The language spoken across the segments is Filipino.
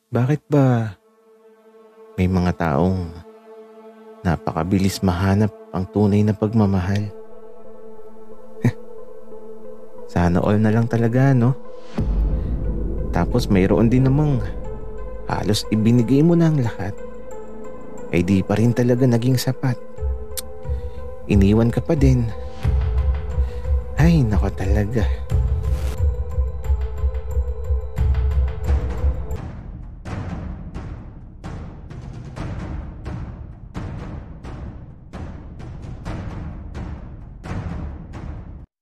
Bakit ba may mga taong napakabilis mahanap ang tunay na pagmamahal? Sana all na lang talaga, no? Tapos mayroon din namang halos ibinigay mo na ang lahat, ay di pa rin talaga naging sapat. Iniwan ka pa din. Ay, nako talaga.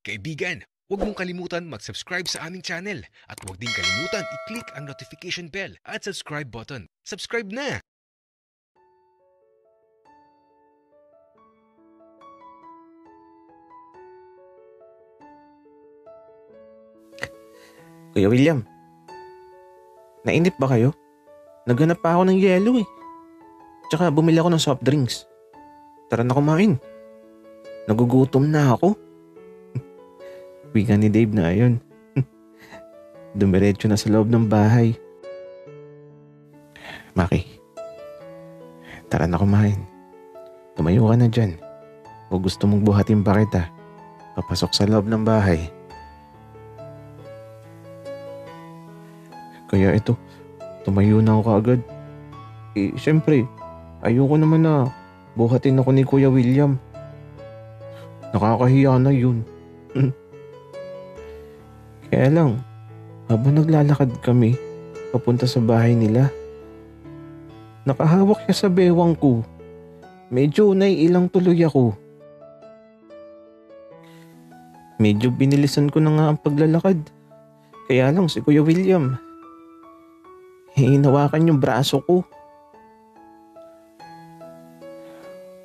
Kaibigan, huwag mong kalimutan mag-subscribe sa aming channel at huwag din kalimutan i-click ang notification bell at subscribe button. Subscribe na! Kuya William, nainip ba kayo? Naghanap pa ako ng yelo eh. Tsaka bumili ako ng soft drinks. Tara na kumain. Nagugutom na ako. Wika ni Dave na ayun. Dumiretso na sa loob ng bahay. Maki, tara na kumain. Tumayo ka na dyan. O gusto mong buhatin pa kita, papasok sa loob ng bahay. Kaya ito, tumayo na ako kaagad. Siyempre, ayoko naman na buhatin ako ni Kuya William. Nakakahiya na yun. Kaya lang, habang naglalakad kami papunta sa bahay nila, nakahawak siya sa bewang ko. Medyo naiilang tuloy ako. Medyo binilisan ko na nga ang paglalakad. Kaya lang si Kuya William, hinawakan yung braso ko.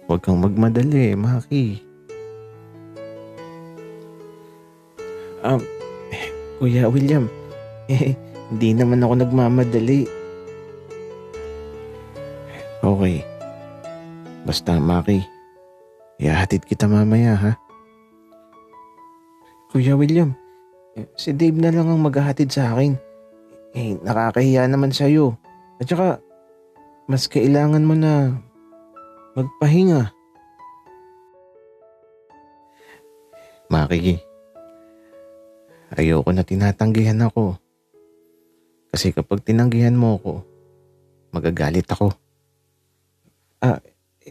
Huwag kang magmadali, Maki. Kuya William, hindi naman ako nagmamadali. Okay. Basta, Maki, ihahatid kita mamaya, ha? Kuya William, si Dave na lang ang maghahatid sa akin. Nakakahiya naman sa'yo. At saka, mas kailangan mo na magpahinga. Maki, ayoko na tinatanggihan ako. Kasi kapag tinanggihan mo ako, magagalit ako.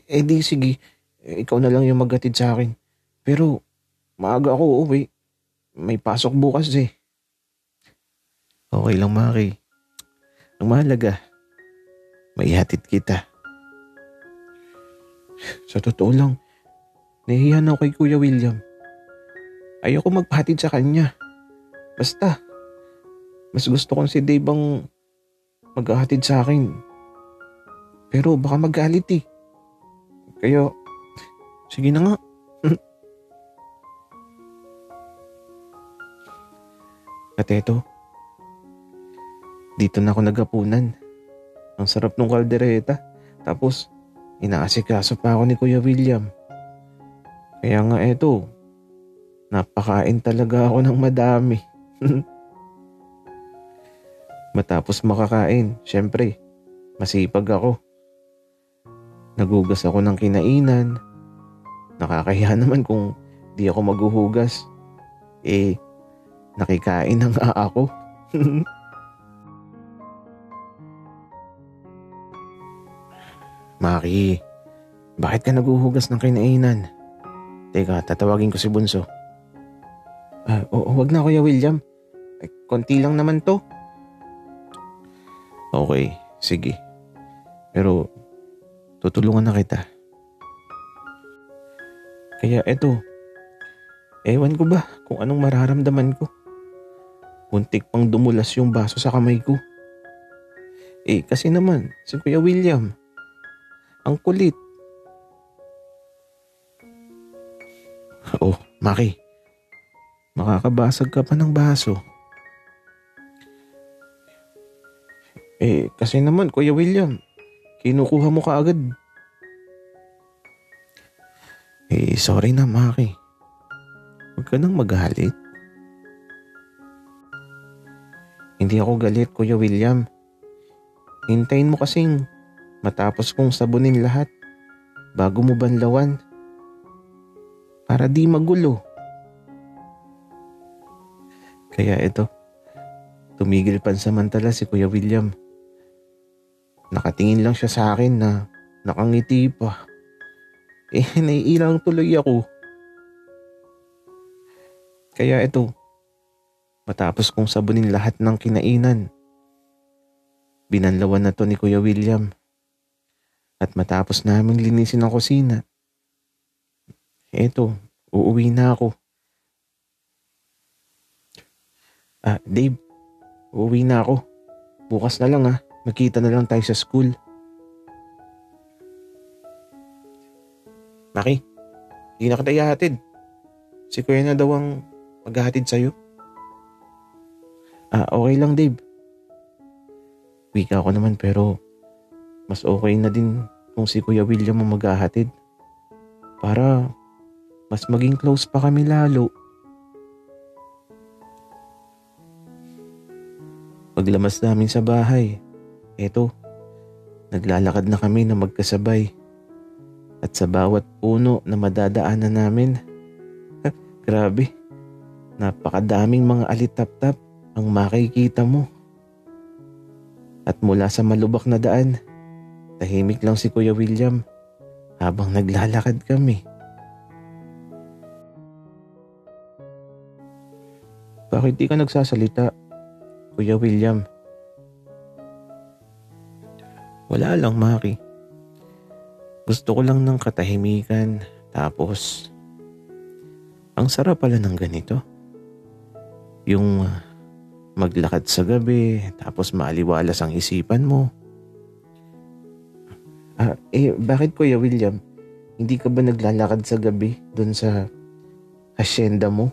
Di sige, ikaw na lang yung maghatid sa akin. Pero, maaga ako uuwi. May pasok bukas eh. Okay lang, Maki. Ang mahalaga, maihatid kita. Sa totoo lang, nahihiyan ako kay Kuya William. Ayoko magpahatid sa kanya. Basta, mas gusto kong si Dave ang maghahatid sa akin. Pero baka magalit eh. Kaya, sige na nga. At eto, dito na ako naghapunan. Ang sarap ng kaldereta. Tapos, inaasikaso pa ako ni Kuya William. Kaya nga eto, napakain talaga ako ng madami. Matapos makakain, syempre, masipag ako. Nagugas ako ng kinainan. Nakakahiya naman kung di ako maghuhugas. Nakikain na nga ako. Maki, bakit ka naghuhugas ng kinainan? Teka, tatawagin ko si Bunso. Wag na, Kuya William. Konti lang naman to. Okay, sige. Pero, tutulungan na kita. Kaya eto, ewan ko ba kung anong mararamdaman ko. Muntik pang dumulas yung baso sa kamay ko. Kasi naman, si Kuya William, ang kulit. Oh, Maki, makakabasag ka pa ng baso. Kasi naman, Kuya William, kinukuha mo kaagad. Sorry na, Maki. Huwag ka nang magalit. Hindi ako galit, Kuya William. hintayin mo kasing matapos kong sabunin lahat bago mo banlawan. Para di magulo. Kaya ito, tumigil pansamantala si Kuya William. Nakatingin lang siya sa akin na nakangiti pa. Naiilang tuloy ako. Kaya ito, matapos kong sabunin lahat ng kinainan, binanlawan na to ni Kuya William. At matapos namin linisin ang kusina, eto, uuwi na ako. Dave, uuwi na ako. Bukas na lang magkita na lang tayo sa school. Maki, hindi na kita ihahatid. Si Kuya na daw ang maghahatid sa'yo. Okay lang Dave. Wika ako naman pero mas okay na din kung si Kuya William ang maghahatid. Para mas maging close pa kami lalo. Paglamas namin sa bahay, eto, naglalakad na kami na magkasabay. At sa bawat puno na madadaanan namin, grabe, napakadaming mga alitap-tap ang makikita mo. At mula sa malubak na daan, tahimik lang si Kuya William habang naglalakad kami. Bakit di ka nagsasalita, Kuya William? Wala lang, Maki. Gusto ko lang ng katahimikan, tapos ang sarap pala ng ganito. Yung maglakad sa gabi, tapos maaliwalas ang isipan mo. Bakit Kuya William? Hindi ka ba naglalakad sa gabi doon sa hacienda mo?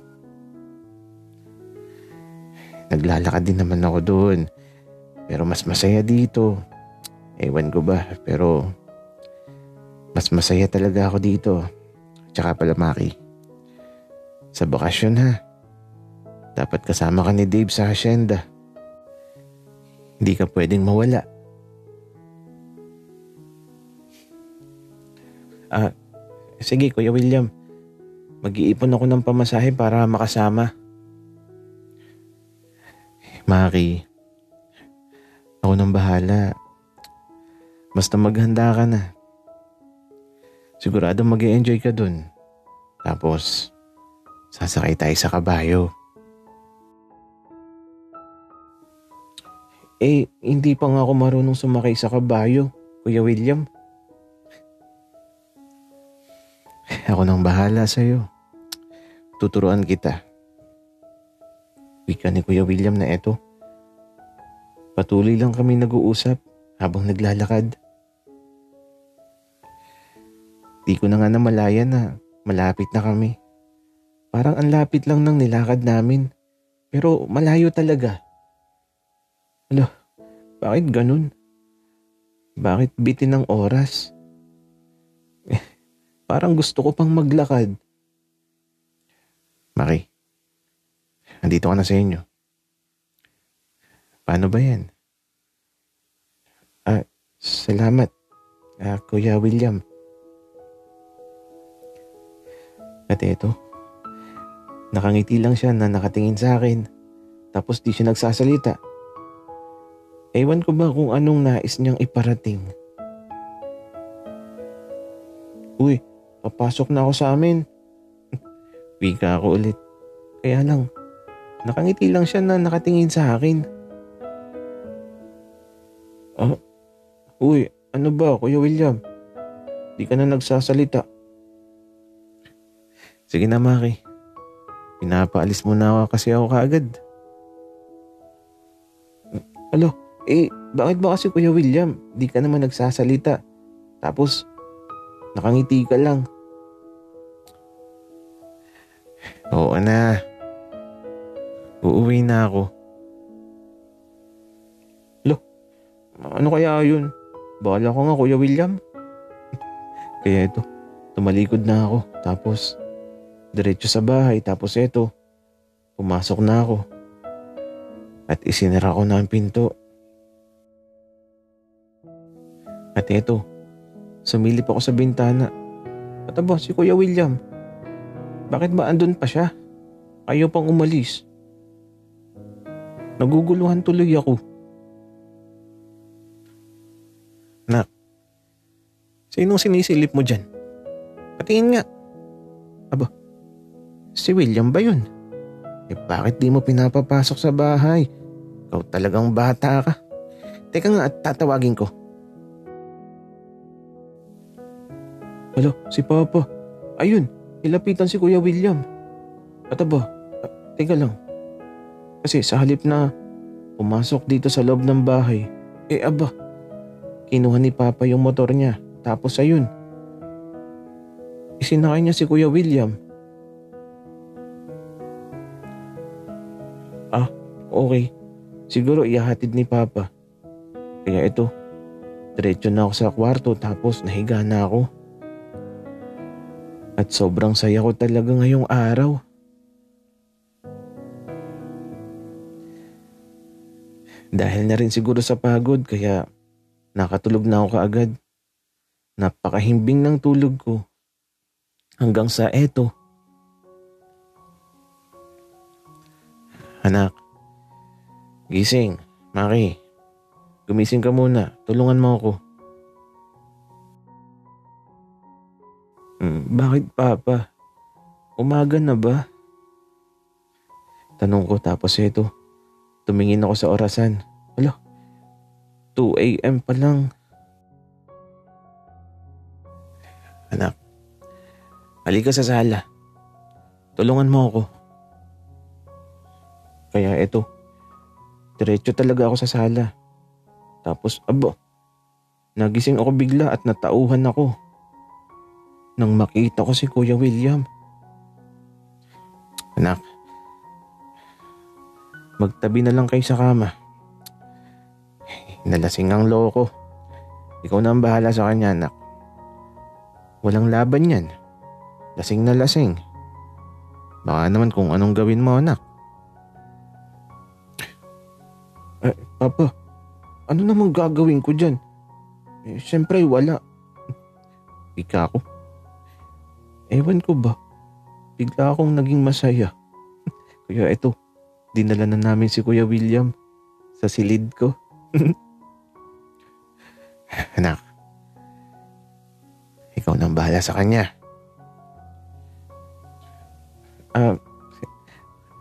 Naglalakad din naman ako doon. Pero mas masaya dito. Ewan ko ba, pero mas masaya talaga ako dito. Tsaka pala Maki, sa bakasyon dapat kasama ka ni Dave sa hacienda. Hindi ka pwedeng mawala. Sige Kuya William, mag-iipon ako ng pamasahe para makasama. Maki, ako nang bahala. Basta maghanda ka na. Sigurado mag-e-enjoy ka dun. Tapos, sasakay tayo sa kabayo. Hindi pa nga ako marunong sumakay sa kabayo, Kuya William. Ako nang bahala sa'yo. Tuturuan kita. Wika ni Kuya William na eto. Patuloy lang kami nag-uusap habang naglalakad. Di ko na nga namalayan na malapit na kami. Parang ang lapit lang ng nilakad namin. Pero malayo talaga. Bakit ganun? Bakit bitin ng oras? Parang gusto ko pang maglakad. Maki, andito ka na sa inyo. Paano ba yan? Salamat, Kuya William. At eto, nakangiti lang siya na nakatingin sa akin. Tapos di siya nagsasalita. Ewan ko ba kung anong nais niyang iparating. Uy, papasok na ako sa amin. Wika ako ulit. Kaya lang, nakangiti lang siya na nakatingin sa akin. Uy, ano ba Kuya William? Di ka na nagsasalita. Sige na Maki, pinapaalis mo na kasi ako kaagad. Bakit ba kasi Kuya William? Di ka naman nagsasalita. Tapos, nakangiti ka lang. Oo na. Uuwi na ako. Ano kaya yun? Bahala ko nga Kuya William. Kaya ito, tumalikod na ako. Tapos, diretso sa bahay. Tapos eto, pumasok na ako. At isinara ko na ang pinto. At eto, sumilip ako sa bintana. At aba, si Kuya William. Bakit ba andun pa siya? Ayaw pang umalis. Naguguluhan tuloy ako. Nak, sinong sinisilip mo dyan? Patingin nga. Aba, si William ba yun? Bakit di mo pinapapasok sa bahay? Ikaw talagang bata ka. Teka nga at tatawagin ko. Hala, si Papa. Ayun, nilapitan si Kuya William. At aba, teka lang. Kasi sa halip na pumasok dito sa loob ng bahay, aba, kinuha ni Papa yung motor niya. Tapos ayun, isinakay niya si Kuya William. Okay. Siguro ihahatid ni Papa. Kaya ito, diretso na ako sa kwarto tapos nahiga na ako. At sobrang saya ko talaga ngayong araw. Dahil na rin siguro sa pagod kaya nakatulog na ako kaagad. Napakahimbing ng tulog ko. Hanggang sa eto. Anak, gising, Maki. Gumising ka muna, tulungan mo ako. Bakit Papa? Umaga na ba? Tanong ko tapos ito, tumingin ako sa orasan. Hala, 2 a.m. pa lang. Anak, halika sa sala. Tulungan mo ako. Kaya ito, diretso talaga ako sa sala. Tapos nagising ako bigla at natauhan ako nang makita ko si Kuya William. Anak, magtabi na lang kayo sa kama. Nalasing ang loko. Ikaw na ang bahala sa kanya, anak. Walang laban yan. Lasing na lasing. Baka naman kung anong gawin mo, anak. Papa, ano namang gagawin ko dyan? Siyempre wala. Ika ako. Ewan ko ba? Bigla akong naging masaya. Kaya ito, dinala na namin si Kuya William sa silid ko. Anak, ikaw nang bahala sa kanya.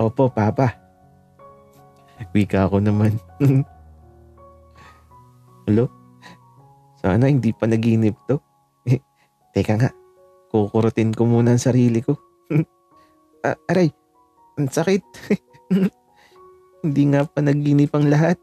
Opo, Papa. Wika ako naman. Hello? Sana hindi pa naginip to. Teka nga, kukurutin ko muna ang sarili ko. Aray, ang sakit. Hindi nga pa naginip ang lahat.